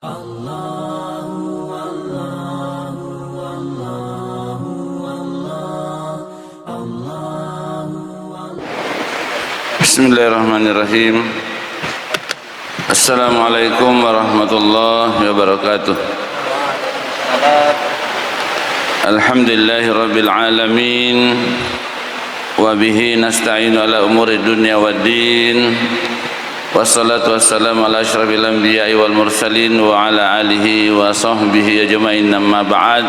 Bismillahirrahmanirrahim. Assalamualaikum warahmatullahi wabarakatuh. Alhamdulillahi rabbil alamin. Wa bihi nasta'inu ala umuri dunya waddin. Wassalatu wassalamu ala asyrafil anbiya'i wal mursalin wa ala alihi wa sahbihi ajma'in, amma ba'd.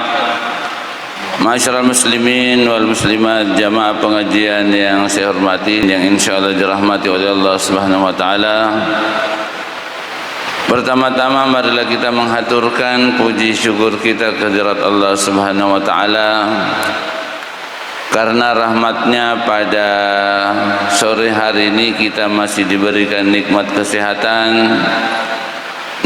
Ma'asyiral muslimin wal muslimat, jamaah pengajian yang saya hormati, yang insyaallah dirahmati oleh Allah Subhanahu wa taala. Pertama-tama marilah kita menghaturkan puji syukur kita kehadirat Allah Subhanahu wa taala karena rahmatnya pada sore hari ini kita masih diberikan nikmat kesehatan,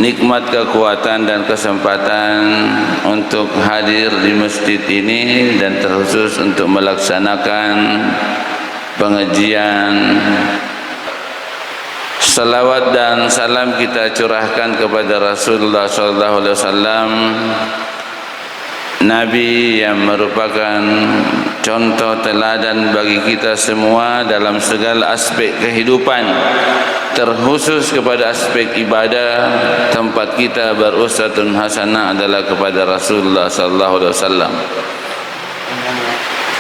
nikmat kekuatan dan kesempatan untuk hadir di masjid ini dan terkhusus untuk melaksanakan pengajian. Salawat dan salam kita curahkan kepada Rasulullah SAW, Nabi yang merupakan contoh teladan bagi kita semua dalam segala aspek kehidupan, terkhusus kepada aspek ibadah. Tempat kita beruswatun hasanah adalah kepada Rasulullah SAW.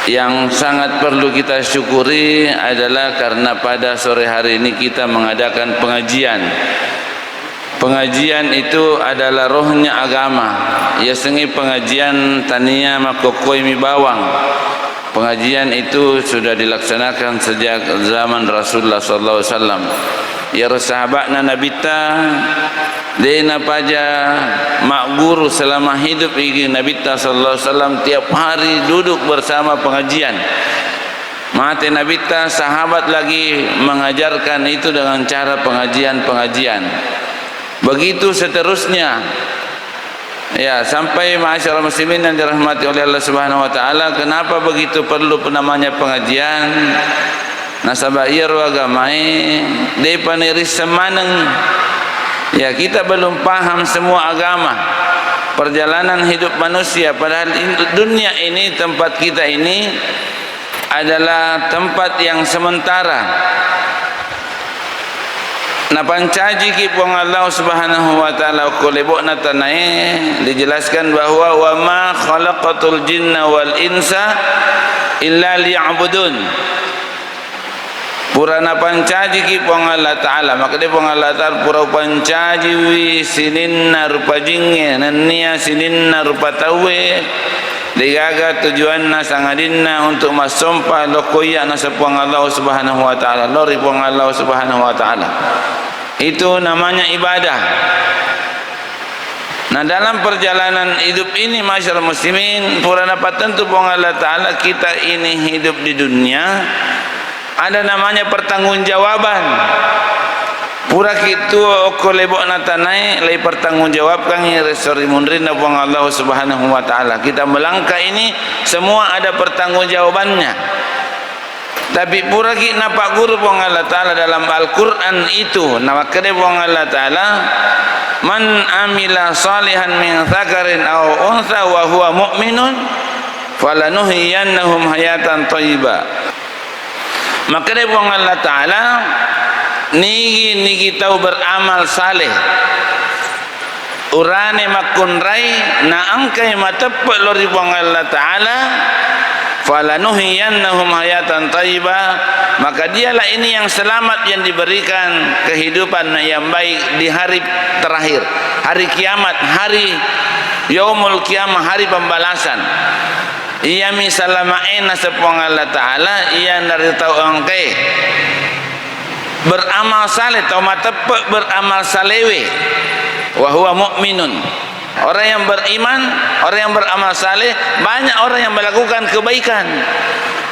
Yang sangat perlu kita syukuri adalah karena pada sore hari ini kita mengadakan pengajian. Pengajian itu adalah rohnya agama. Ya sengi pengajian tania makokoi mi bawang. Pengajian itu sudah dilaksanakan sejak zaman Rasulullah sallallahu alaihi wasallam. Ya sahabatna Nabi ta dena paja mak guru selama hidup ini Nabi ta sallallahu alaihi wasallam tiap hari duduk bersama pengajian. Mate Nabi ta sahabat lagi mengajarkan itu dengan cara pengajian-pengajian. Begitu seterusnya. Ya, sampai ma'asyiral muslimin yang dirahmati oleh Allah Subhanahu wa taala, kenapa begitu perlu namanya pengajian? Nasabair wa gamai depaniris semaneng. Ya, kita belum paham semua agama, perjalanan hidup manusia, padahal dunia ini, tempat kita ini adalah tempat yang sementara. Na pancaji ki pong Allah Subhanahu wa taala kolebok na tanai dijelaskan bahwa wa ma khalaqatul jinna wal insa illa liya'budun. Purana pancaji ki pong Allah taala, maka dia pong Allah taala pura pancaji wi sininna rupa jinge nania sininna rupa tawe digaga tujuanna sangadinna untuk masompa lokoya na sa pong Allah Subhanahu wa taala, lori pong Allah Subhanahu wa taala. Itu namanya ibadah. Nah, dalam perjalanan hidup ini masyarakat muslimin, purana patentu pong Allah taala kita ini hidup di dunia ada namanya pertanggungjawaban. Pura kitu kolebok natanai lay pertanggungjawabkan resori munrina pong Allah Subhanahu wa taala. Kita melangkah ini semua ada pertanggungjawabannya. Tapi pura ki napa guru pong Allah taala dalam Al-Qur'an itu nama kene pong Allah taala, man amila salihan min dzakarin aw untha wa huwa mu'minun falanuhiyannahum hayatan thayyibah. Maka kene pong Allah taala nigi tahu beramal saleh urane makunrai na angkai matepek lori pong Allah taala falanuhiyannahum hayatan thayyibah, maka dialah ini yang selamat, yang diberikan kehidupan yang baik di hari terakhir, hari kiamat, hari yaumul kiamah, hari pembalasan. Ia misalamaina sepong Allah taala ia naritau angkai beramal saleh atau matepek beramal salewe wa huwa mu'minun. Orang yang beriman, orang yang beramal saleh, banyak orang yang melakukan kebaikan.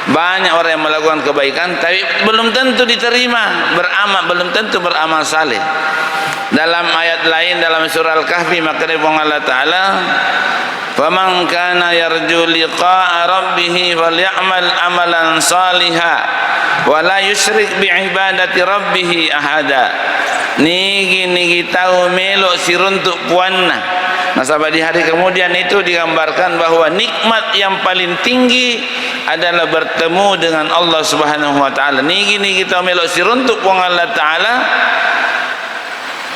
Banyak orang yang melakukan kebaikan tapi belum tentu diterima beramal, belum tentu beramal saleh. Dalam ayat lain dalam surah Al-Kahfi maka Allah taala, "Faman kana yarju liqa'a rabbih falyamal amalan salihan wa la yusyrik bi ibadati rabbih ahada." nigi tahu melok siruntuk puanna. Nasabah di hari kemudian itu digambarkan bahwa nikmat yang paling tinggi adalah bertemu dengan Allah Subhanahu wa taala. Nigi tahu melok siruntuk puan Allah taala.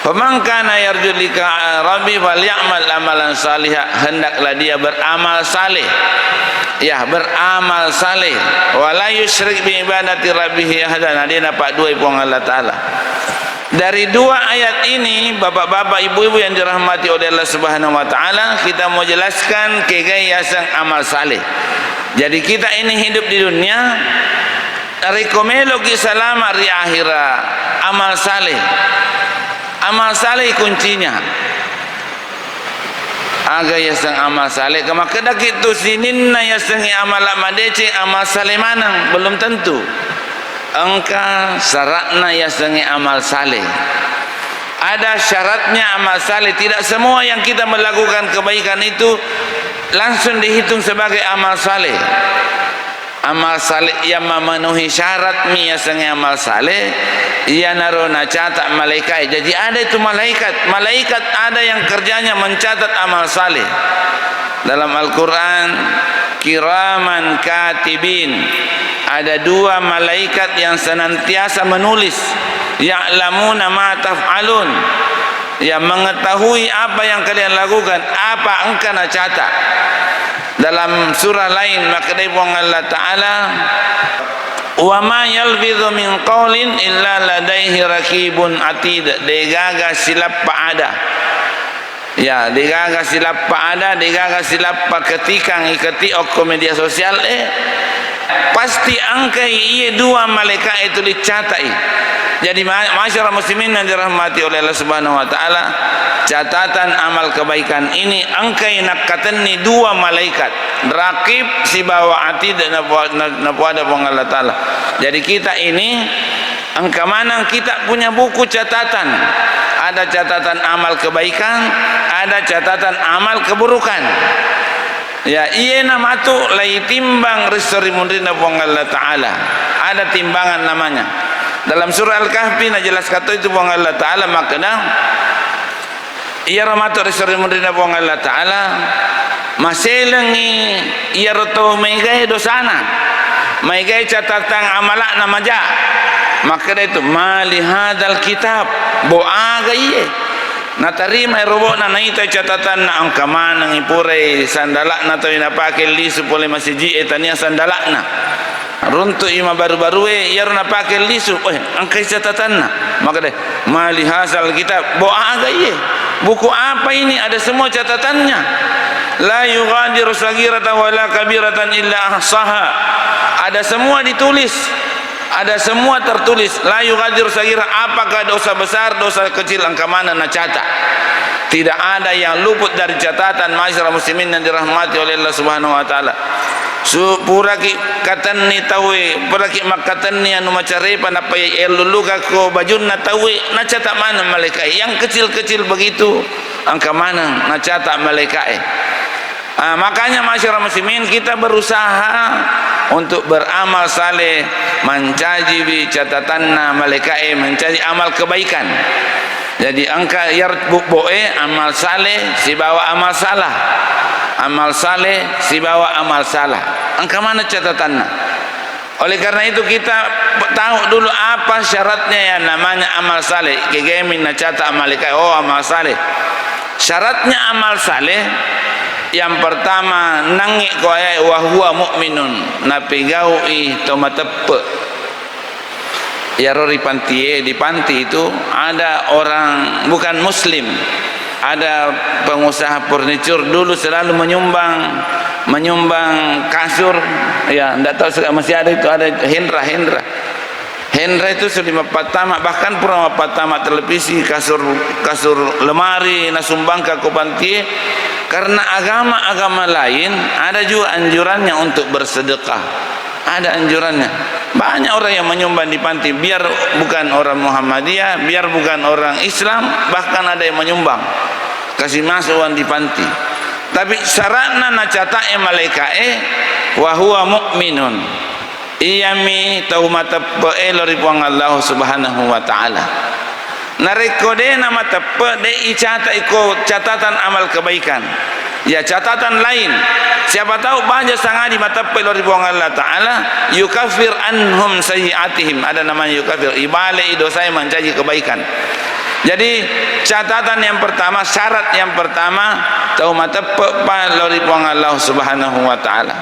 Faman kana yarju liqa rabbi falyamal amalan salihah, hendaklah dia beramal saleh. Ya, beramal saleh. Wala yusyrik bi ibadati rabbih ahadan. Dia dapat dua puang Allah taala. Dari dua ayat ini, bapak-bapak, ibu-ibu yang dirahmati oleh Allah Subhanahu wa taala, kita mau jelaskan kegiatan amal saleh. Jadi kita ini hidup di dunia rekomelo ki salama ri akhirah, amal saleh. Amal saleh kuncinya. Aga yasang amal saleh kama kada kitu sininna yasang amal madece amal saleh manang belum tentu. Engka syaratna yasang amal saleh. Ada syaratnya amal saleh. Tidak semua yang kita melakukan kebaikan itu langsung dihitung sebagai amal saleh. Amal saleh yang memenuhi syarat miyasang amal saleh ia narona catat malaikat. Jadi ada itu malaikat ada yang kerjanya mencatat amal saleh. Dalam Al-Quran kiraman katibin, ada dua malaikat yang senantiasa menulis, ya'lamuna ma taf'alun, yang mengetahui apa yang kalian lakukan, apa engkau nak catat. Dalam surah lain maka dibuang Allah Ta'ala, wa ma yalfidhu min qawlin illa ladaihi rakibun atid. Degaga silap ada. Ya, degaga silap ada, degaga silap ketika ngikati ok media sosial pasti angka iya dua malaikat itu dicatai. Jadi masyarakat muslimin yang dirahmati oleh Allah Subhanahu wa taala, catatan amal kebaikan ini angkai nakatani dua malaikat, rakib si bawa atid dan nabuada Allah taala. Jadi kita ini angka mana kita punya buku catatan. Ada catatan amal kebaikan, ada catatan amal keburukan. Ya, iya nama tu lai timbang risori mundrina Allah taala. Ada timbangan namanya. Dalam surah Al-Kahfi na jelas kata itu buang Allah Ta'ala makna ia ramatu risuri mundrina buang Allah Ta'ala maselangi ia roto maigai dosana maigai catatan amalak namaja makna itu mali hadal kitab boaga iye natarima robo na naita catatan na ang kaman ng ipure sandalak na to inapakil lisu pole masiji etania sandalak na runtuk ima baru-baru yarna pakai lisu angkai catatanna maka deh mali hasal kitab boaga iye buku apa ini ada semua catatannya la yughadiru saghiratan wala kabiratan illa ahsaha ada semua ditulis ada semua tertulis la yughadiru saghira apakah dosa besar dosa kecil angka mana na catat tidak ada yang luput dari catatan masyarakat muslimin yang dirahmati oleh Allah Subhanahu wa taala. Puraki katan ni tahu, puraki makatan ni anu macare panapa eluluga ko bajun na tahu, na catat mana malaikat yang kecil-kecil begitu, angka mana na catat malaikat. Makanya masyarakat muslimin kita berusaha untuk beramal saleh, mencaji catatan malaikat, mencari amal kebaikan. Jadi angka yarboe amal saleh si bawa amal salah. Amal saleh si bawa amal salah. Angka mana catatannya? Oleh karena itu kita tahu dulu apa syaratnya yang namanya amal saleh. Kegemin na catat malaikat amal saleh. Syaratnya amal saleh yang pertama nangi ko ay wa huwa mu'minun napigaui tomatepe. Ya rori panti di panti itu ada orang bukan muslim, ada pengusaha furniture dulu selalu menyumbang kasur, ya tidak tahu masih ada itu, ada Hendra itu sudah pertama bahkan pura pertama televisi kasur lemari nasumbang ke panti karena agama lain ada juga anjurannya untuk bersedekah, ada anjurannya. Banyak orang yang menyumbang di panti, biar bukan orang Muhammadiyah, biar bukan orang Islam, bahkan ada yang menyumbang kasih masukan di panti. Tapi syaratna nacata malaikat wa huwa mu'minun iyami taumata lori puang Allah Subhanahu wa taala. Narekode nama tepe de icata iko catatan amal kebaikan. Ya catatan lain. Siapa tahu banyak sangat di mata pelori buang Allah Ta'ala yukafir anhum sayyiatihim. Ada namanya yukafir. Ibale dosa yang mencaci kebaikan. Jadi catatan yang pertama, syarat yang pertama tahu mata pelori buang Allah Subhanahu Wa Ta'ala.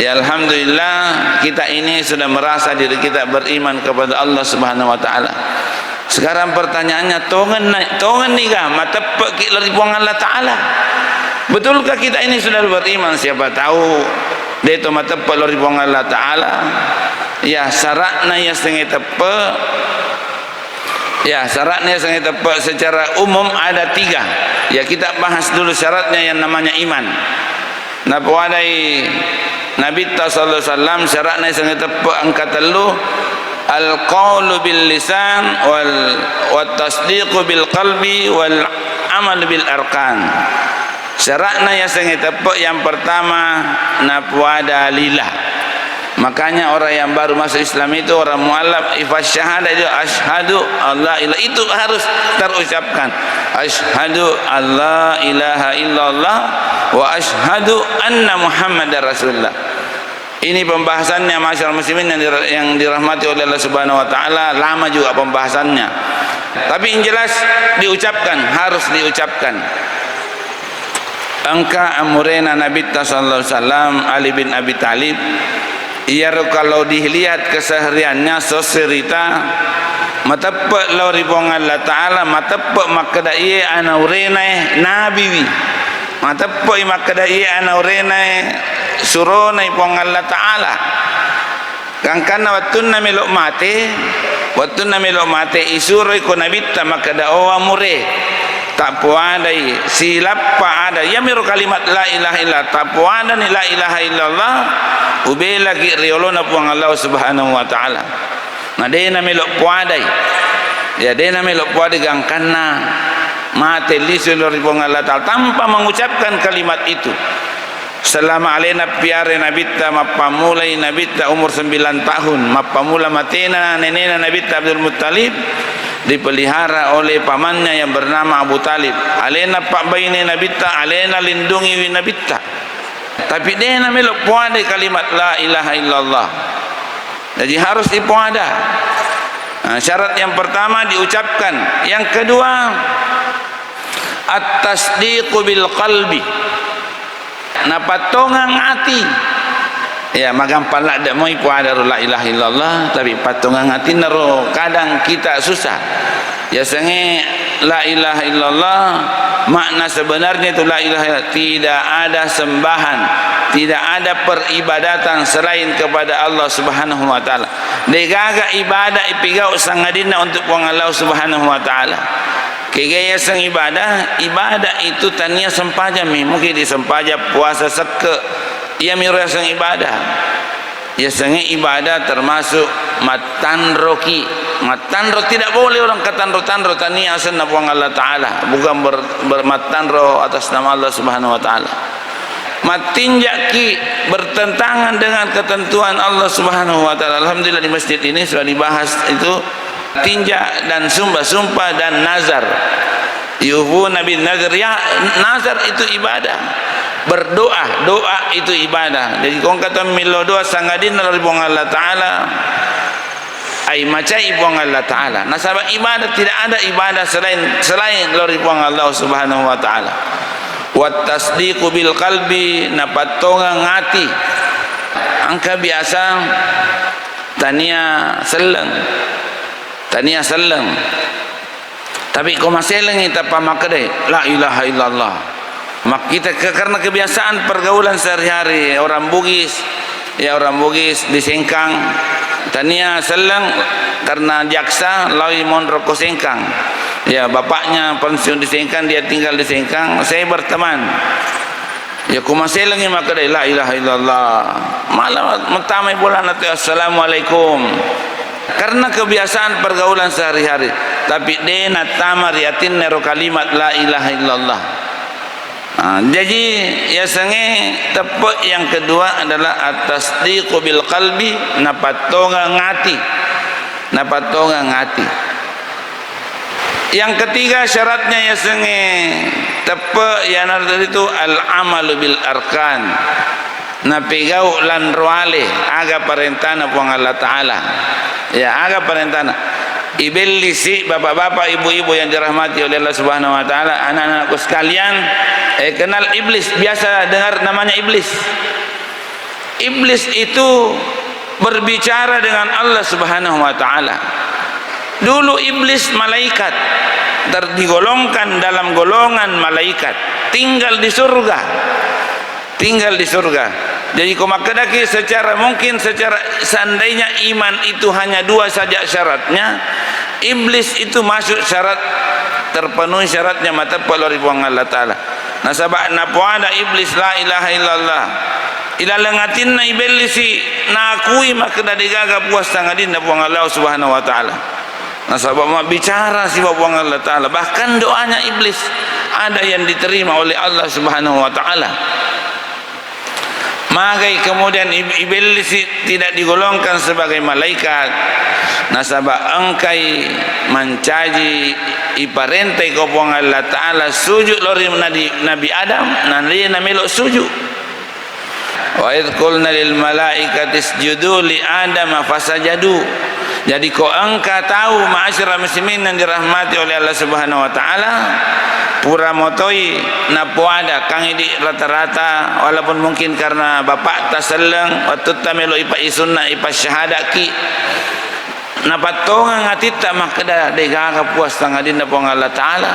Ya alhamdulillah kita ini sudah merasa diri kita beriman kepada Allah Subhanahu Wa Ta'ala. Sekarang pertanyaannya tongen nih kah mata pelori buang Allah Ta'ala. Betulkah kita ini sudah beriman? Siapa tahu dia itu mata pelori buang Allah Ta'ala. Ya syaratnya ya setengah tepe. Ya syaratnya setengah tepe secara umum ada 3. Ya kita bahas dulu syaratnya yang namanya iman. Nah wadai Nabi sallallahu alaihi wasallam syaratnya setengah tepe angkat lu al-qaulu bil lisan wal tasdiqu bil qalbi wal amal bil arkan. Syaratnya yang sangat tepat yang pertama napuada lillah. Makanya orang yang baru masuk Islam itu orang mualaf ifas syahadah itu asyhadu Allah ilah itu harus terucapkan asyhadu alla ilaha illallah wa asyhadu anna muhammadar rasulullah. Ini pembahasannya masyarakat muslimin yang dirahmati oleh Allah Subhanahu Wa Taala, lama juga pembahasannya. Tapi yang jelas diucapkan, harus diucapkan. Angka amurena Nabi sallallahu alaihi wasallam Ali bin Abi Talib ia kalau dilihat kesehariannya seserita matappa lauri bong Allah Ta'ala matappa makadai ana urena nabi matappa makadai ana urena surona bong Allah Ta'ala kangkana watunna melok mate isuroi ko Nabi ta makada o amure tak puadai silap pa ada ya miru kalimat la ilaha illallah tak puada ni la ilaha illallah ube lagi riolona puang Allah Subhanahu Wa Ta'ala ngadena melok puadai ya dena melok puadai gangkana mate lisulor puang Allah Ta'ala tanpa mengucapkan kalimat itu selama alena piare nabita mapamulai nabita umur 9 tahun mapamula matena nenena nabita Abdul Muttalib dipelihara oleh pamannya yang bernama Abu Talib. Alena pak baini nabita, alena lindungi nabita. Tapi dia melok puada kalimat la ilaha illallah. Jadi harus dipuada. Syarat yang pertama diucapkan. Yang kedua at-tasdiqu bil qalbi. Napatongang hati. Ya magampang lah dak mau puada la ilaha illallah tapi patungan hati nero kadang kita susah. Ya sange la ilaha illallah makna sebenarnya itu la ilaha illallah tidak ada sembahan, tidak ada peribadatan selain kepada Allah Subhanahu Wa Ta'ala. Degaga ibadah ipigau sangadina untuk Allah Subhanahu Wa Ta'ala. Kegaya sang ibadah itu tania sempaja mungkin di sempaja puasa seke ia miru sang ibadah ya sange ibadah termasuk matanro tidak boleh orang katanro tania asal nabuang Allah Ta'ala bukan bermatanro atas nama Allah Subhanahu Wa Ta'ala matinjaki bertentangan dengan ketentuan Allah Subhanahu Wa Ta'ala. Alhamdulillah di masjid ini sudah dibahas itu tinjak dan sumpah dan nazar yuhu nabi nazar ya nazar itu ibadah doa itu ibadah. Jadi kong kata milo doa sangadin dari buang Allah Ta'ala ai macai buang Allah Ta'ala. Nasabah ibadah tidak ada ibadah selain dari buang Allah Subhanahu Wa Ta'ala. Wat tasdiqu bil qalbi napatonga ngati angka biasa tania seleng tapi kau masih lengi tapa makade la ilaha illallah. Mak kita karena kebiasaan pergaulan sehari-hari orang Bugis di Sengkang tania seleng karena jaksa lawi mon rokok Sengkang ya bapaknya pensiun di Sengkang dia tinggal di Sengkang saya berteman ya kumaselengi maka la ilaha illallah malah mentamai bulan atau assalamualaikum karena kebiasaan pergaulan sehari-hari tapi dena tamar yatin nero kalimat la ilaha illallah. Jadi ya sange tepat yang kedua adalah at-tasdiqu bil qalbi napatonga ngati Yang ketiga syaratnya ya senge tepe ya narda itu al-amalu bil arkan. Na pegau lan roale aga parentana puang Allah Ta'ala. Ya aga parentana. Ibelisi bapak-bapak ibu-ibu yang dirahmati oleh Allah Subhanahu wa Ta'ala, anak-anakku sekalian, kenal iblis. Biasa dengar namanya iblis. Iblis itu berbicara dengan Allah Subhanahu wa Ta'ala. Dulu iblis malaikat, digolongkan dalam golongan malaikat, tinggal di surga. Tinggal di surga. Jadi komakadaki secara mungkin, secara seandainya iman itu hanya 2 saja syaratnya, iblis itu masuk syarat, terpenuhi syaratnya mata pelori buang Allah Ta'ala. Nasabak napuada iblis la ilaha illallah ila lengatin na ibelisi na akui makna digaga puas tangadin na buang Allah Subhanahu wa Ta'ala. Nasabak mak bicara si buang Allah Ta'ala, bahkan doanya iblis ada yang diterima oleh Allah Subhanahu wa Ta'ala. Magai kemudian iblis tidak digolongkan sebagai malaikat. Nasabak engkai mencaji iparentai kau buang Allah Ta'ala sujud lori Nabi Adam, nanti namelok sujud. Wa idh qulna lil malaikati isjudu li Adam fasajadu. Jadi kau engkau tahu ma'asyiral muslimin yang dirahmati oleh Allah Subhanahu wa Ta'ala, pura motoi napuada kang di rata-rata, walaupun mungkin karena bapak taseleng waktu tamelo ipa isunna ipa syahada ki napatonga ngatita makada degaga puas tangadin na Allah Ta'ala.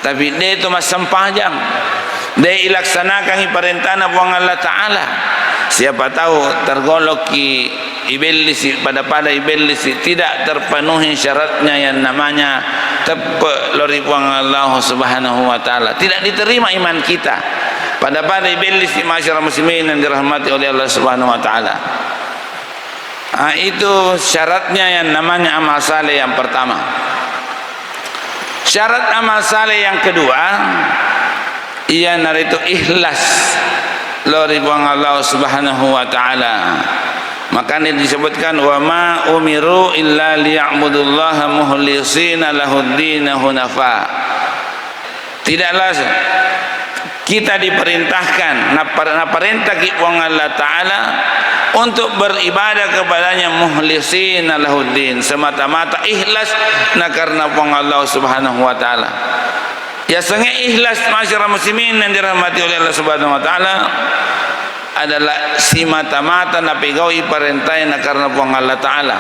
Tapi dia itu mas sempajang, dia ilaksanakan iparentana buang Allah Ta'ala. Siapa tahu tergolok ki iblis pada iblis tidak terpenuhi syaratnya yang namanya tepe lori buang Allah Subhanahu wa Ta'ala, tidak diterima iman kita pada iblis masyarakat muslimin yang dirahmati oleh Allah Subhanahu wa Ta'ala. Itu syaratnya yang namanya amal saleh yang pertama. Syarat amal saleh yang kedua ialah itu ikhlas lori buang Allah Subhanahu wa Ta'ala. Makanya disebutkan wa ma umiru illa liya'budullaha mukhlisina lahuddin hunafa. Tidaklah kita diperintahkan perintah ki wong Allah Ta'ala untuk beribadah kepadanya mukhlisina lahuddin, semata-mata ikhlas na karena wong Allah Subhanahu wa Ta'ala. Ya sangat ikhlas masyarakat muslimin yang dirahmati oleh Allah Subhanahu wa Ta'ala adalah si mata-mata na pegawi parentai na karena buang Allah Ta'ala.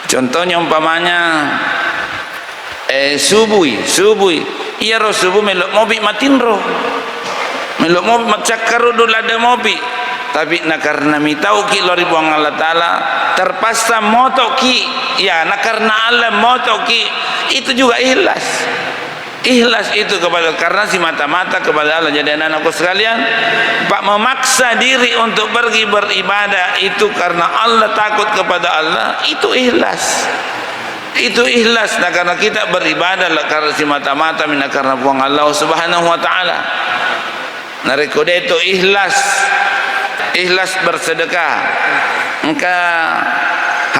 Contohnya umpamanya subuh iya roh subuh melok mobi matin roh melok mobi macakar dulu ada mobi, tapi na karena mitau ki lori buang Allah Ta'ala terpaksa moto ki ya na karena Allah moto ki, itu juga ikhlas. Ikhlas itu kepada karena si mata-mata kepada Allah. Jadi anak-anakku sekalian, Pak memaksa diri untuk pergi beribadah itu karena Allah, takut kepada Allah, itu ikhlas. Itu ikhlas. Nah karena kita beribadah karena si mata-mata mina karena buang Allah Subhanahu wa Ta'ala. Nah rekode itu ikhlas. Ikhlas bersedekah. Engkau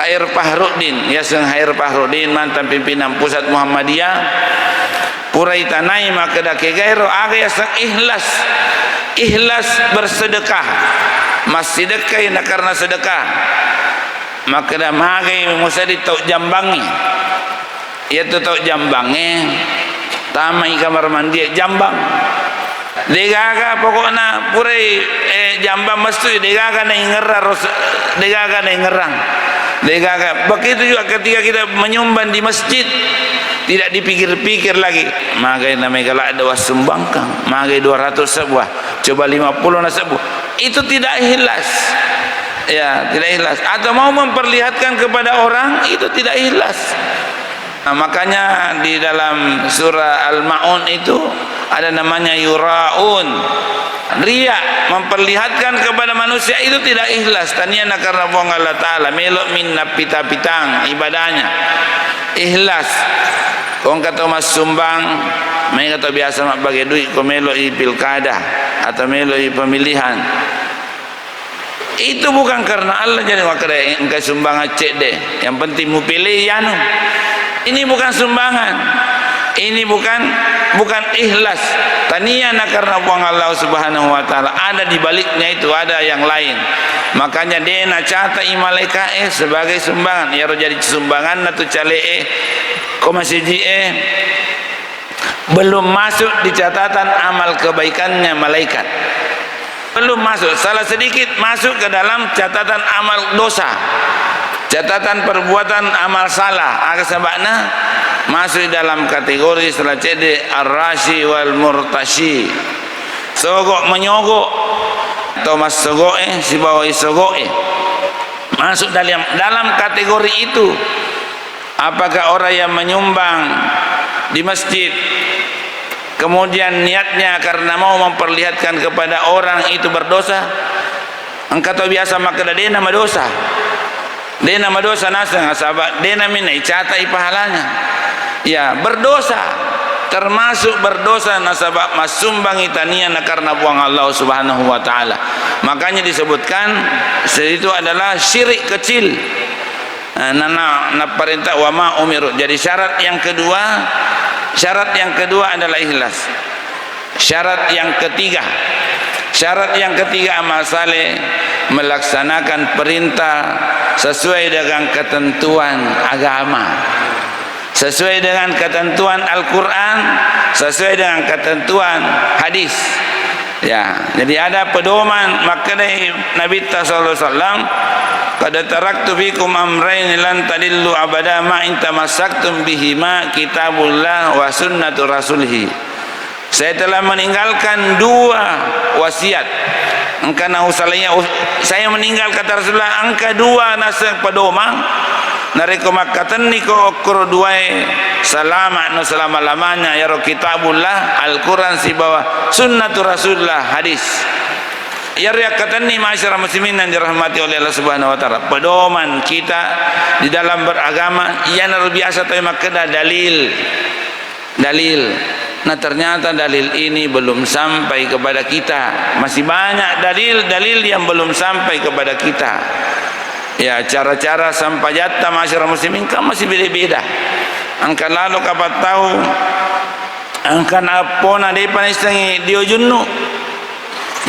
Hair Fahrudin, ya sang Hair Fahrudin mantan pimpinan pusat Muhammadiyah. Purai tanai maka dak gairo aga ya sang ikhlas bersedekah, mas sedekah na karena sedekah maka dah magai musadi tau jambangi, ia tu tau jambangi tamai kamar mandi jambang degaga pokokna purai jambang mesti degaga na ngerang degaga na ngerang degaga. Begitu juga ketika kita menyumbang di masjid, tidak dipikir-pikir lagi magai namanya kalau ada wasumbangkang magai 200 sebuah coba 50 na sebuah, itu tidak ikhlas ya, tidak ikhlas. Atau mau memperlihatkan kepada orang, itu tidak ikhlas. Nah, makanya di dalam surah Al-Ma'un itu ada namanya yura'un, riya, memperlihatkan kepada manusia, itu tidak ikhlas. Taniana karena buang Allah Ta'ala melok minna pita-pitang ibadahnya ikhlas. Kau kata mas sumbang, mereka kata biasa mak bagi duit kau melok i pilkada atau melok i pemilihan, itu bukan karena Allah. Jadi makanya engkau sumbang acek deh, yang penting mu pilih ya nu. Ini bukan sumbangan, ini bukan ikhlas. Taniya na karena buang Allah Subhanahu wa taala. Ada di baliknya itu, ada yang lain. Makanya dia na cata imalaikat sebagai sumbangan. Ya jadi sumbangan na tu calee komasiji belum masuk di catatan amal kebaikannya malaikat. Belum masuk, salah sedikit masuk ke dalam catatan amal dosa, catatan perbuatan amal salah. Agak sebabnya masuk dalam kategori setelah cede ar-rashi wal murtashi, sogok menyogok atau mas sogok si bawah sogok masuk dalam kategori itu. Apakah orang yang menyumbang di masjid kemudian niatnya karena mau memperlihatkan kepada orang itu berdosa? Engkau tahu biasa maka dia nama dosa. Dia nama dosa nasa sahabat. Dia namanya catai pahalanya. Ya berdosa, termasuk berdosa nasabak masumbang itania karena buang Allah Subhanahu wa taala. Makanya disebutkan itu adalah syirik kecil. Nana perintah wa ma umiru. Jadi syarat yang kedua adalah ikhlas. Syarat yang ketiga amal saleh melaksanakan perintah sesuai dengan ketentuan agama, sesuai dengan ketentuan Al-Quran, sesuai dengan ketentuan hadis. Ya, jadi ada pedoman. Makanya Nabi sallallahu alaihi wasallam, qad taraktu fikum amrayn lan tadillu abada ma in tamassaktum bihima kitabullah wa sunnatu rasulih. Saya telah meninggalkan dua wasiat. Engkana usalanya saya meninggal kata Rasulullah angka dua nasa pedoman nareko makatan niko okor duai selama no selama-lamanya ya kitabullah Al-Quran si bawah sunnatu rasulullah hadis. Ya riakatan ni masyarakat muslimin yang dirahmati oleh Allah Subhanahu wa taala. Pedoman kita di dalam beragama yang luar biasa tapi makna dalil. Nah ternyata dalil ini belum sampai kepada kita. Masih banyak dalil yang belum sampai kepada kita. Ya cara-cara sampajata masyarakat muslimin kan masih beda-beda. Angkan lalu kapat tahu angkan apona depan istangi diojunnu.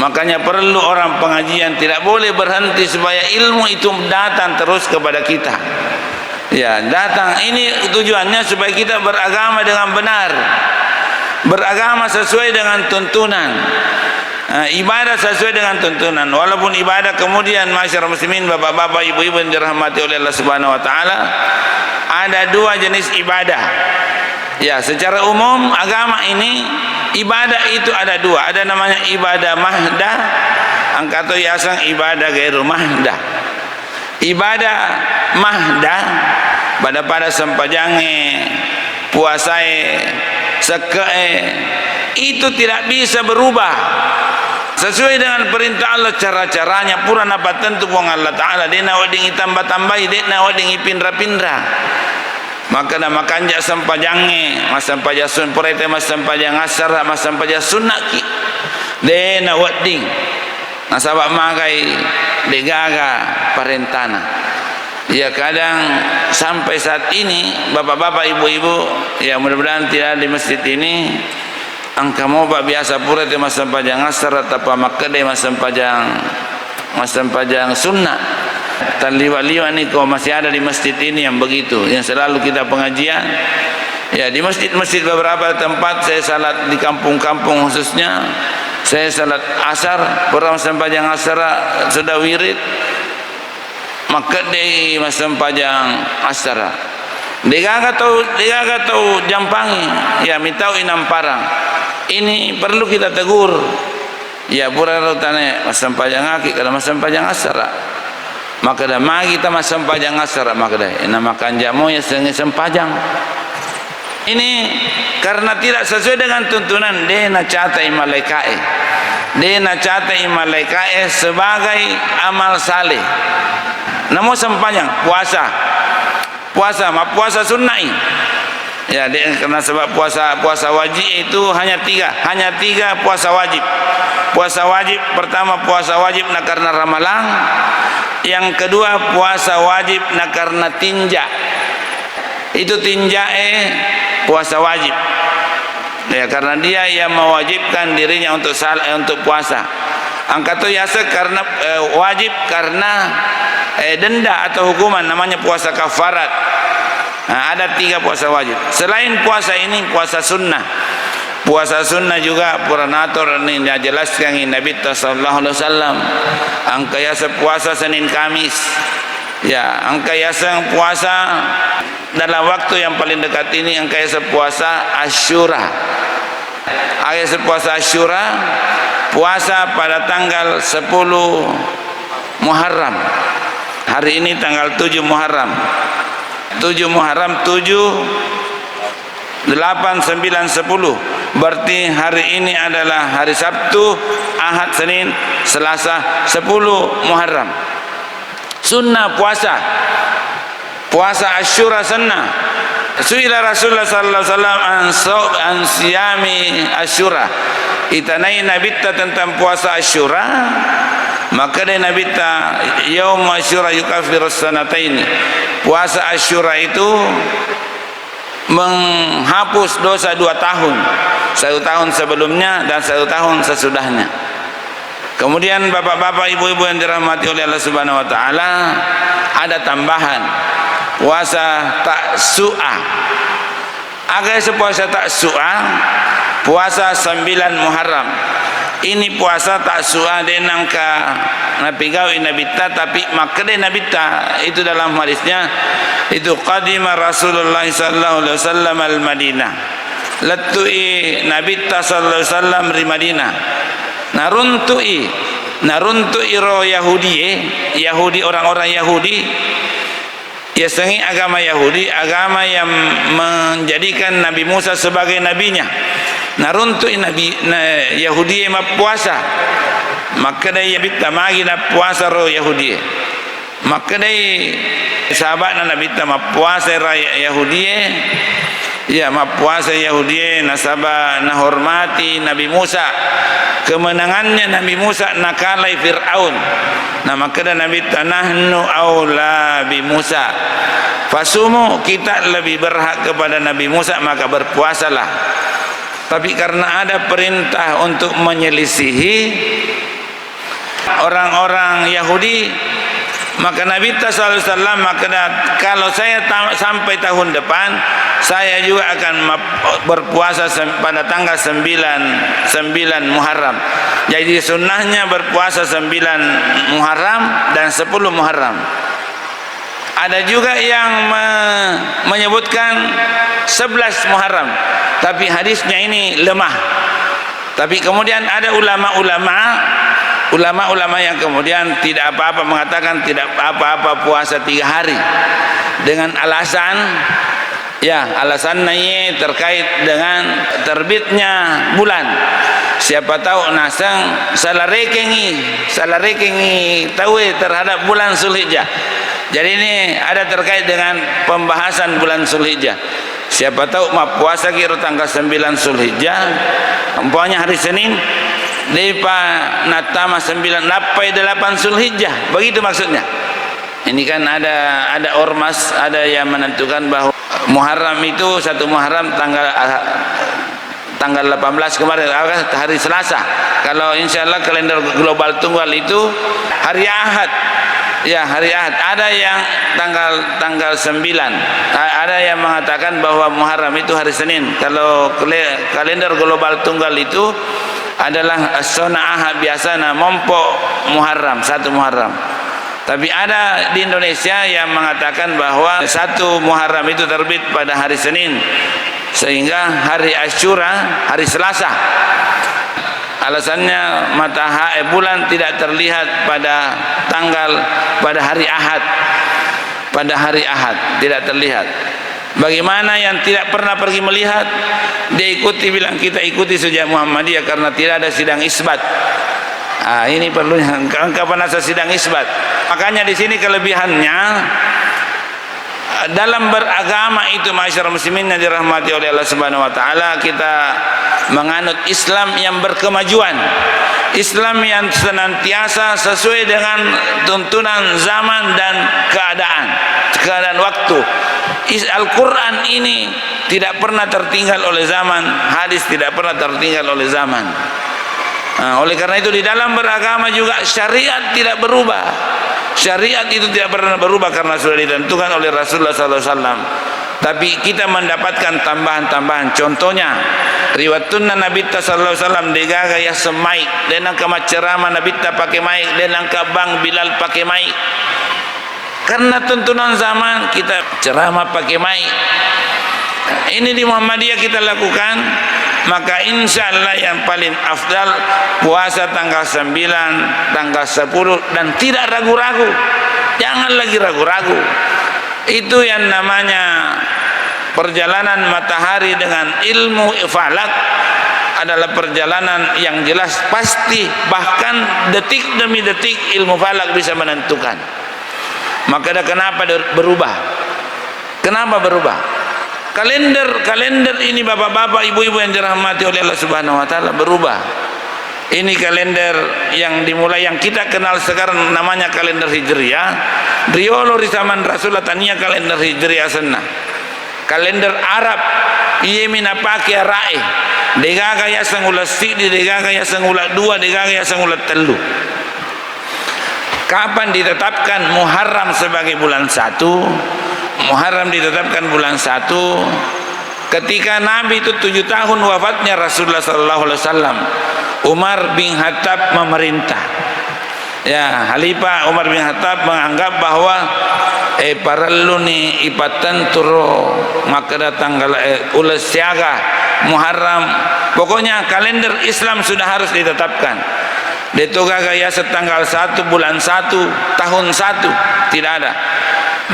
Makanya perlu orang pengajian tidak boleh berhenti supaya ilmu itu datang terus kepada kita. Ya datang, ini tujuannya supaya kita beragama dengan benar, beragama sesuai dengan tuntunan, ibadah sesuai dengan tuntunan. Walaupun ibadah kemudian masyarakat muslimin, bapak-bapak, ibu-ibu yang dirahmati oleh Allah Subhanahu wa taala, ada dua jenis ibadah. Ya, secara umum agama ini ibadah itu ada dua. Ada namanya ibadah mahdah, angkato yasang ibadah gairu mahdah. Ibadah mahdah pada sempajange, puasae, sekae itu tidak bisa berubah sesuai dengan perintah Allah. Cara-caranya pura napa tentu buang Allah Ta'ala. Dia nak wading tambah-tambahi, dia nak wading pindra-pindra. Maka nama kanjak sampajange, mas sampajasun purete, mas sampajang asar, mas sampajang sunaki. Dia nak wading nasabak makai degaga parentana. Ya kadang sampai saat ini bapak-bapak ibu-ibu ya mudah-mudahan tidak di masjid ini angka mau pak biasa pura te mas sampajang asar atau makade mas sampajang sunnah. Dan liwa-liwa ni kau masih ada di masjid ini yang begitu, yang selalu kita pengajian. Ya di masjid-masjid beberapa tempat saya salat di kampung-kampung khususnya saya salat asar, pura mas sampajang asar sudah wirid. Maka dei masam pajang asara degaga tau jampangi ya mitau inam parang. Ini perlu kita tegur ya pura rutane masam pajang aki kalau masam pajang asara maka dah magi kita masam pajang asara maka dah nama kanjamo ya sengisam pajang. Ini karena tidak sesuai dengan tuntunan dena catai malaikat sebagai amal saleh. Namun sepanjang puasa sunnah. Ya, karena sebab puasa wajib itu hanya tiga puasa wajib. Puasa wajib pertama puasa wajib nak karena ramalan, yang kedua puasa wajib nak karena tinja. itu tinjae puasa wajib. Ya, karena dia yang mewajibkan dirinya untuk puasa. Angkat yasa karena wajib karena denda atau hukuman, namanya puasa kafarat. Nah, ada 3 puasa wajib. Selain puasa ini, puasa sunnah. Puasa sunnah juga puranator ini jelaskan Nabi sallallahu alaihi wasallam. Angka yasa puasa Senin Kamis. Ya, angka yasa puasa dalam waktu yang paling dekat ini, angka yasa puasa Asyura. Ayat puasa Asyura, puasa pada tanggal 10 Muharram. Hari ini tanggal 7 Muharram. 7 Muharram 7, 8, 9, 10. Berarti hari ini adalah hari Sabtu, Ahad, Senin, Selasa, 10 Muharram. Sunnah puasa. Puasa Asyura sunnah. Suila Rasulullah sallallahu alaihi wasallam an siyami Asyura. Itanai Nabi tentang puasa Asyura, maka dia Nabi yaum Asyura yukafirus sanataini. Puasa Asyura itu menghapus dosa 2 tahun. 1 tahun sebelumnya dan 1 tahun sesudahnya. Kemudian bapak-bapak, ibu-ibu yang dirahmati oleh Allah Subhanahu wa taala, ada tambahan puasa Taksu'ah. Agak puasa Taksu'ah, puasa 9 Muharram. Ini puasa Taksu'ah denang ka napigau inabita, tapi makade nabita itu dalam hadisnya itu qadima Rasulullah sallallahu alaihi wasallam al-Madinah. Latui nabita sallallahu alaihi wasallam di Madinah. Naruntui ro Yahudi, orang-orang Yahudi. Ya, sengi agama Yahudi, agama yang menjadikan Nabi Musa sebagai nabinya. Naruntui Nabi Yahudi yang puasa. Maka dia bita magi na puasa ro Yahudi. Maka dia sahabat Nabi ta puasa Yahudi. Ya, puasa Yahudi nasaba nahormati Nabi Musa. Kemenangannya Nabi Musa nakalai Fir'aun. Nah, maka Nabi tanahnu aula bi Musa. Fasumu, kita lebih berhak kepada Nabi Musa, maka berpuasalah. Tapi karena ada perintah untuk menyelisihi orang-orang Yahudi, maka Nabi sallallahu alaihi wasallam, maka kalau saya sampai tahun depan, saya juga akan berpuasa pada tanggal 9 Muharram. Jadi sunnahnya berpuasa 9 Muharram dan 10 Muharram. Ada juga yang menyebutkan 11 Muharram, tapi hadisnya ini lemah. Tapi kemudian ada ulama-ulama yang kemudian tidak apa-apa, mengatakan tidak apa-apa puasa 3 hari dengan alasan, ya, alasannya terkait dengan terbitnya bulan. Siapa tahu nasang salah rekengi tahu terhadap bulan Zulhijjah. Jadi ini ada terkait dengan pembahasan bulan Zulhijjah. Siapa tahu puasa kira tanggal 9 Zulhijjah, umpamanya hari Senin, depa natama 9 lapai 8 Zulhijjah. Begitu maksudnya. Ini kan ada ormas, ada yang menentukan bahwa Muharram itu 1 Muharram tanggal 18 kemarin, hari Selasa. Kalau insyaallah kalender global tunggal itu hari Ahad. Ya, hari Ahad. Ada yang tanggal 9. Ada yang mengatakan bahwa Muharram itu hari Senin. Kalau kalender global tunggal itu adalah sona'ah biasana mompok Muharram, 1 Muharram. Tapi ada di Indonesia yang mengatakan bahwa 1 Muharram itu terbit pada hari Senin, sehingga hari Asyura hari Selasa. Alasannya bulan tidak terlihat pada hari Ahad. Pada hari Ahad tidak terlihat. Bagaimana yang tidak pernah pergi melihat? Dia ikuti, bilang kita ikuti saja Muhammadiyah karena tidak ada sidang isbat. Ini perlunya kapan ada sidang isbat. Makanya di sini kelebihannya dalam beragama itu, masyarakat muslimin yang dirahmati oleh Allah Subhanahu wa taala, kita menganut Islam yang berkemajuan, Islam yang senantiasa sesuai dengan tuntunan zaman dan keadaan waktu. Al-Quran ini tidak pernah tertinggal oleh zaman, hadis tidak pernah tertinggal oleh zaman. Oleh karena itu di dalam beragama juga syariat tidak berubah. Syariat itu tidak pernah berubah karena sudah ditentukan oleh Rasulullah SAW. Tapi kita mendapatkan tambahan-tambahan. Contohnya riwayatuna Nabi sallallahu alaihi wasallam degaga ya semai dan angka macerama Nabi pakai mic dan angka Bang Bilal pakai mic. Karena tuntunan zaman kita ceramah pakai mic. Ini di Muhammadiyah kita lakukan, maka insya Allah yang paling afdal puasa tanggal 9, tanggal 10 dan tidak ragu-ragu. Jangan lagi ragu-ragu. Itu yang namanya perjalanan matahari dengan ilmu falak adalah perjalanan yang jelas pasti, bahkan detik demi detik ilmu falak bisa menentukan. Maka kenapa berubah? Kenapa berubah? Kalender ini bapak-bapak, ibu-ibu yang dirahmati oleh Allah Subhanahu wa taala berubah. Ini kalender yang dimulai yang kita kenal sekarang namanya kalender Hijriah. Riolo di zaman Rasulullah tania kalender Hijriah sana. Kalender Arab iya mina pakai rae. Degaga ya sangulat sidi, degaga ya sangulat dua, degaga ya sangulat telu. Kapan ditetapkan Muharram sebagai bulan 1? Muharram ditetapkan bulan 1 ketika Nabi itu 7 tahun wafatnya Rasulullah sallallahu alaihi wasallam. Umar bin Khattab memerintah. Ya, Khalifah Umar bin Khattab menganggap bahwa parallu ni ipatan turo maka tanggal ulas siaga Muharram. Pokoknya kalender Islam sudah harus ditetapkan. Detoga gaya setanggal 1 bulan 1 tahun 1 tidak ada.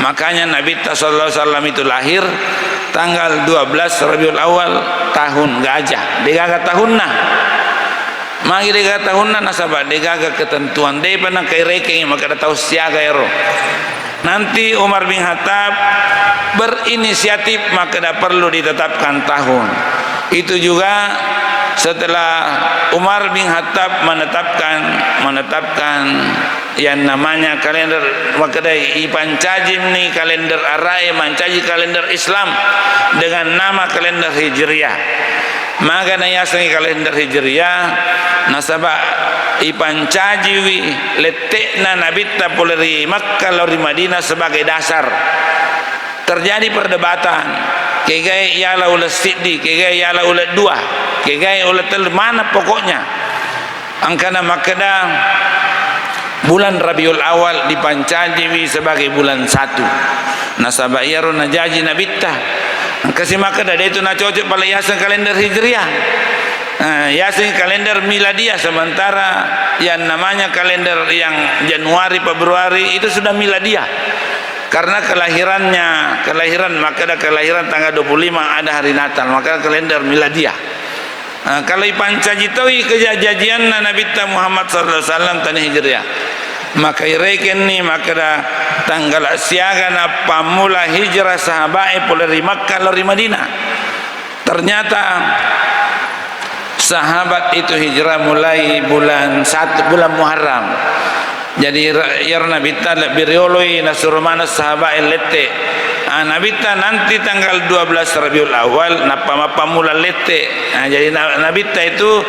Makanya Nabi sallallahu alaihi wasallam itu lahir tanggal 12 Rabiul Awal tahun gajah. Degaga tahunna. Magi degaga tahunna nasabah degaga ketentuan dei panang kai rekeng maka tahu siaga ero. Nanti Umar bin Khattab berinisiatif maka perlu ditetapkan tahun. Itu juga setelah Umar bin Khattab menetapkan yang namanya kalender makadai ipancajim ni kalender arai mancaji kalender Islam dengan nama kalender Hijriah. Maka nayasangi kalender Hijriah nasabah ipancaji wi letekna nabitta poleri Makkah lori Madinah sebagai dasar. Terjadi perdebatan kegai ialah ulah siddi, kegai ialah ulah dua, kegai ulah tel mana pokoknya angkana makada bulan Rabiul Awal dipancaji sebagai bulan 1 nasabah iaro najaji nabitta kasi makada itu na cocok pada yasan kalender Hijriah. Yasin kalender miladiah, sementara yang namanya kalender yang Januari Februari itu sudah miladiah karena kelahiran maka ada kelahiran tanggal 25 ada hari Natal maka kalender miladiah. Kalau ipancajitawi kejajian Nabi Muhammad sallallahu alaihi wasallam tani Hijriah maka ireken ni maka ada tanggal siaga na pamula hijrah sahabat dari Makkah lori Madinah. Ternyata sahabat itu hijrah mulai bulan 1 bulan Muharram. Jadi ya Nabi ta birioloi nasurmana sahabat lete. Nabi ta nanti tanggal 12 Rabiul Awal napa pamula lete. Jadi Nabi ta itu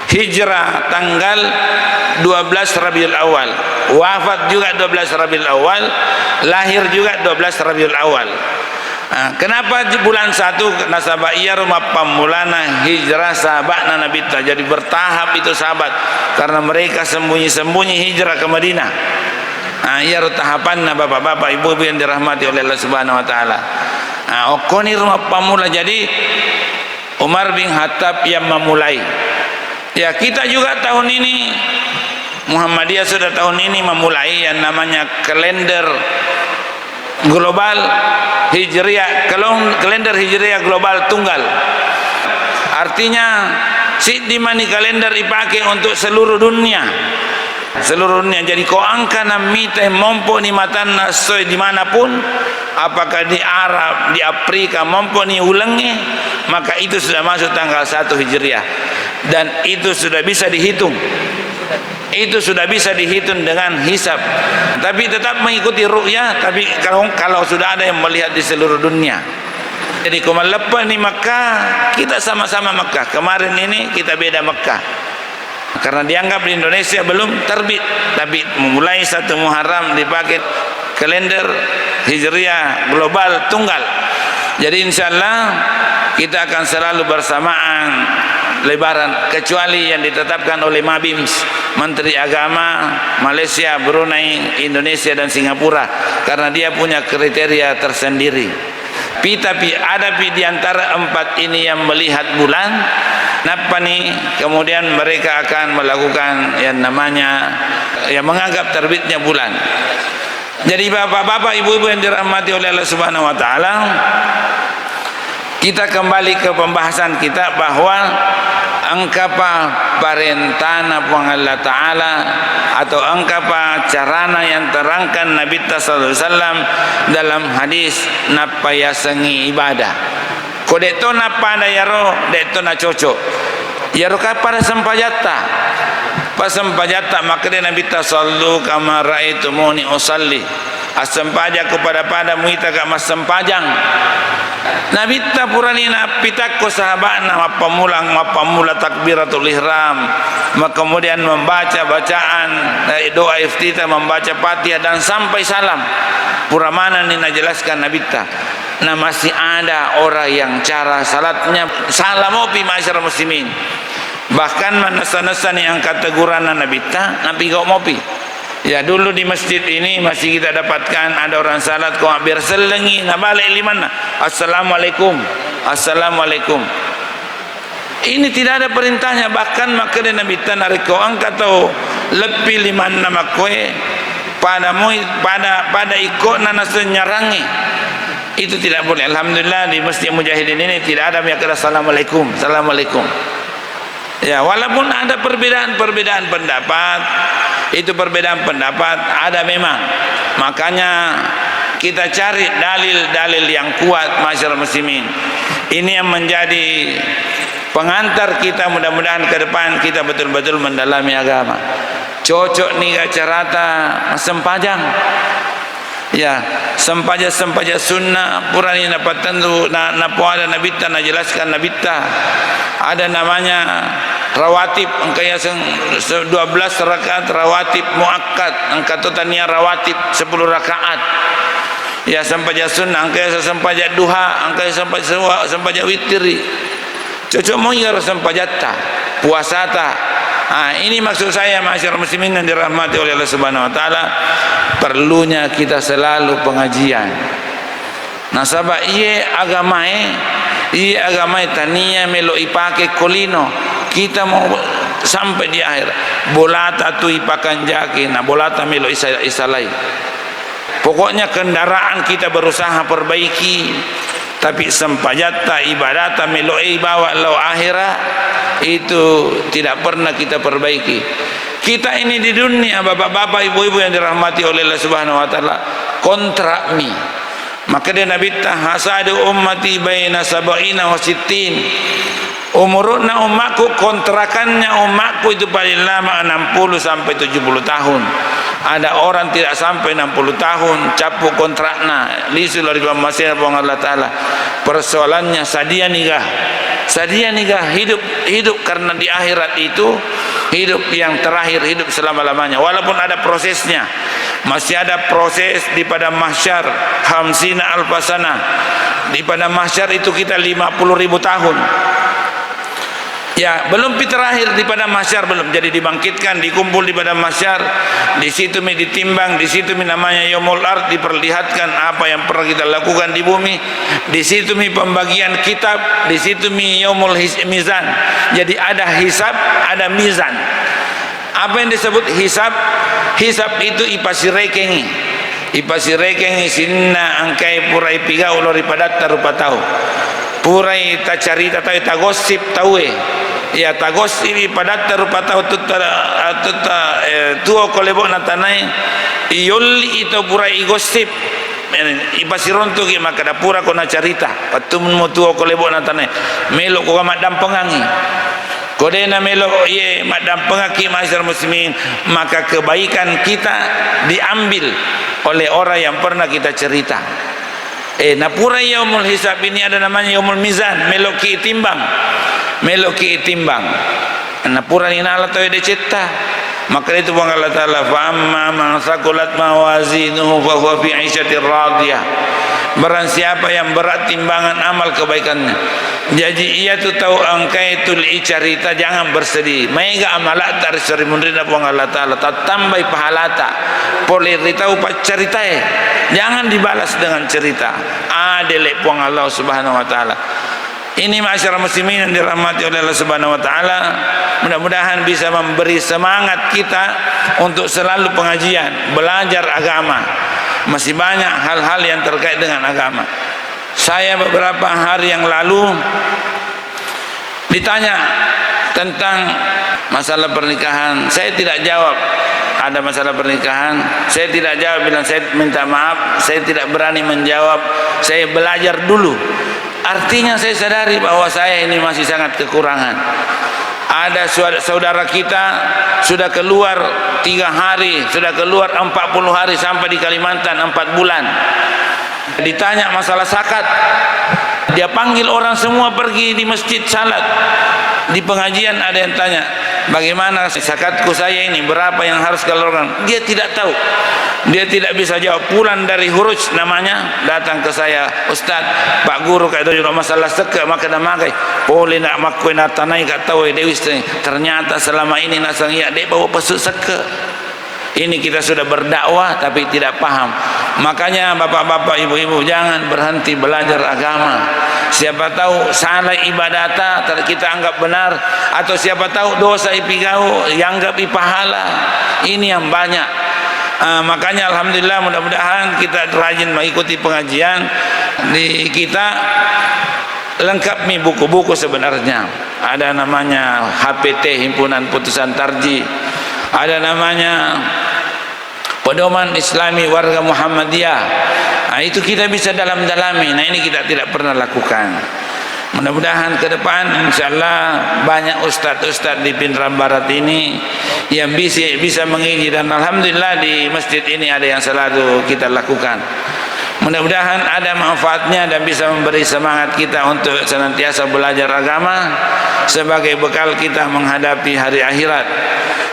hijrah tanggal 12 Rabiul Awal, wafat juga 12 Rabiul Awal, lahir juga 12 Rabiul Awal. Kenapa bulan 1 nasabah iya rumah pamulana hijrah sahabat Nabi ta jadi bertahap itu sahabat karena mereka sembunyi-sembunyi hijrah ke Madinah. Iya tahapan bapak-bapak ibu-ibu yang dirahmati oleh Allah Subhanahu wa taala. Okoni rumah pamula jadi Umar bin Khattab yang memulai. Ya kita juga tahun ini Muhammadiyah sudah tahun ini memulai yang namanya kalender global Hijriah, kalender Hijriah global tunggal. Artinya di mana kalender dipakai untuk seluruh dunia. Seluruh dunia. Jadi kau angka namita mompo ni matan nasoy dimanapun, apakah di Arab, di Afrika mompo ni ulangi, maka itu sudah masuk tanggal 1 Hijriah dan itu sudah bisa dihitung. itu sudah bisa dihitung dengan hisab, tapi tetap mengikuti ru'yah. Tapi kalau sudah ada yang melihat di seluruh dunia. Jadi kemarin lepas ni Makkah, kita sama-sama Makkah. Kemarin ini kita beda Makkah, karena dianggap di Indonesia belum terbit, tapi mulai 1 Muharram dipakai kalender Hijriah global tunggal. Jadi insyaallah kita akan selalu bersamaan Lebaran, kecuali yang ditetapkan oleh Mabims, Menteri Agama Malaysia, Brunei, Indonesia dan Singapura, karena dia punya kriteria tersendiri. Tapi ada di antara 4 ini yang melihat bulan, napa nih, kemudian mereka akan melakukan yang namanya yang menganggap terbitnya bulan. Jadi bapak-bapak, ibu-ibu yang dirahmati oleh Allah Subhanahu wa taala, kita kembali ke pembahasan kita bahwa angkapa parentana Allah Ta'ala atau angkapa carana yang terangkan Nabi sallallahu alaihi wasallam dalam hadis napa ya sengi ibadah. Kodek to napa ada yaro, dek to na cocok. Yaro kapada sempajata. Pas sempajata maka dia Nabi sallallahu kama raaitumuni usalli. Asempaja kepada muita ka mas sempajang. Nabi tapurani na pitak ko sahabatna mapamula takbiratul ihram, kemudian membaca bacaan doa iftitah, membaca Fatihah dan sampai salam. Puramana ni najelaskan Nabi ta. Nah masih ada orang yang cara salatnya salamopi masyarakat muslimin. Bahkan manasa-nasa ni ang kategorana Nabi ta, Nabi kau mopi. Ya dulu di masjid ini masih kita dapatkan ada orang salat kau biar selengi nak balik limana. Assalamualaikum, assalamualaikum. Ini tidak ada perintahnya, bahkan maka dia Nabi tarik kau angkat tahu lebih liman nama kue pada ikut nana senyarangi. Itu tidak boleh. Alhamdulillah di masjid Mujahidin ini tidak ada yang kata assalamualaikum, assalamualaikum. Ya walaupun ada perbedaan pendapat, itu perbedaan pendapat ada memang, makanya kita cari dalil-dalil yang kuat masyarakat muslimin. Ini yang menjadi pengantar kita, mudah-mudahan ke depan kita betul-betul mendalami agama. Cocok nih carata sempajang. Ya, sempaja sunnah purani dapat tentu napa ada Nabi ta najelaskan Nabi ta. Ada namanya rawatib, angkanya 12 rakaat rawatib muakkad, angka totania rawatib 10 rakaat. Ya sempaja sunnah, angkanya sempaja duha, angkanya sempaja witri. Cocok mau ya sempajata, puasata. Ini maksud saya masyarakat muslimin yang dirahmati oleh Allah Subhanahu wa taala, perlunya kita selalu pengajian. Nasaba iye agamae tania melo ipake kolino. Kita mau sampai di akhir bolata tu ipakan jaki, nah bolata melo isalai. Pokoknya kendaraan kita berusaha perbaiki, tapi sempajata ibadata melo bawa lo akhirat itu tidak pernah kita perbaiki. Kita ini di dunia bapak-bapak ibu-ibu yang dirahmati oleh Allah Subhanahu wa taala kontrak mi. Maka dia Nabi tahasadu ummati baina sab'ina wa sittin. Umurna umatku, kontrakannya umatku itu paling lama 60 sampai 70 tahun. Ada orang tidak sampai 60 tahun capu kontrakna lisul dari masih Allah taala. Persoalannya sadia nikah hidup karena di akhirat itu hidup yang terakhir, hidup selama-lamanya. Walaupun ada prosesnya, masih ada proses di padang mahsyar hamsina alfasana. Di padang mahsyar itu kita 50.000 tahun. Ya, belum terakhir di padang mahsyar belum. Jadi dibangkitkan, dikumpul di padang mahsyar. Di situ ditimbang, di situ namanya yaumul ard, diperlihatkan apa yang pernah kita lakukan di bumi. Di situ pembagian kitab, di situ yaumul mizan. Jadi ada hisab, ada mizan. Apa yang disebut hisab? Hisab itu ipasirekengi. Ipasirekengi sinna angkai purai piga ulori padat tarupa tahu. Purai ta carita tahu ta gosip tahu ya ta gosip padat tarupa tahu tuo kolebo natanai iolli itu purai gosip ipasironto ki maka dapura kona carita patum mo tuo kolebo natanai melok ko kamat dampengangi kodena melo ye madam pengaki masyarakat muslimin, maka kebaikan kita diambil oleh orang yang pernah kita cerita. Napura yaumul hisab ini ada namanya yaumul mizan, meloki timbang, meloki timbang. Napura ni nala tahu dia cipta. Maka itu bang Allah Taala, fa amma man saqulat mawazinuhu fa huwa fi 'ishatir radiyah. Barang siapa yang berat timbangan amal kebaikannya, jadi ia tu tahu angkaitul icarita, jangan bersedih. Maiga amalat tar seri munrina bang Allah Taala tambai pahalata. Boleh tahu pak cerita jangan dibalas dengan cerita. Adele bang Allah Subhanahu wa taala. Ini masyarakat muslimin yang dirahmati oleh Allah Subhanahu wa taala, mudah-mudahan bisa memberi semangat kita untuk selalu pengajian, belajar agama. Masih banyak hal-hal yang terkait dengan agama. Saya beberapa hari yang lalu ditanya tentang masalah pernikahan, saya tidak jawab. Ada masalah pernikahan, saya tidak jawab, bilang saya minta maaf, saya tidak berani menjawab, saya belajar dulu. Artinya saya sadari bahwa saya ini masih sangat kekurangan. Ada saudara kita sudah keluar 3 hari, sudah keluar 40 hari sampai di Kalimantan 4 bulan. Ditanya masalah zakat, dia panggil orang semua pergi di masjid salat. Di pengajian ada yang tanya, bagaimana zakatku saya ini, berapa yang harus keluarkan? Dia tidak tahu, dia tidak bisa jawab. Pulang dari Huruj namanya, datang ke saya, Ustaz, Pak Guru kayak itu masalah seke maka namakai boleh nak makoi natanai kat tahu dewi. Ternyata selama ini nasang iya dia bawa pesut seke. Ini kita sudah berdakwah tapi tidak paham. Makanya bapak-bapak, ibu-ibu, jangan berhenti belajar agama. Siapa tahu salah ibadata kita anggap benar, atau siapa tahu dosa ipigau yang anggap pahala. Ini yang banyak. Makanya alhamdulillah, mudah-mudahan kita rajin mengikuti pengajian. Di kita lengkap nih buku-buku sebenarnya. Ada namanya HPT, Himpunan Putusan Tarjih. Ada namanya Pedoman Islami Warga Muhammadiyah. Itu kita bisa dalam-dalami. Nah, ini kita tidak pernah lakukan. Mudah-mudahan ke depan insyaallah banyak ustadz-ustadz di Pindrang Barat ini yang bisa mengaji, dan alhamdulillah di masjid ini ada yang selalu kita lakukan. Mudah-mudahan ada manfaatnya dan bisa memberi semangat kita untuk senantiasa belajar agama sebagai bekal kita menghadapi hari akhirat.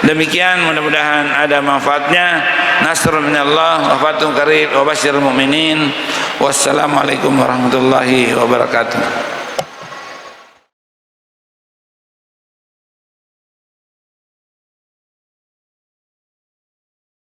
Demikian, mudah-mudahan ada manfaatnya. Nasrun minallah wa fathun qarib wa basyiril mu'minin. Wassalamualaikum warahmatullahi wabarakatuh.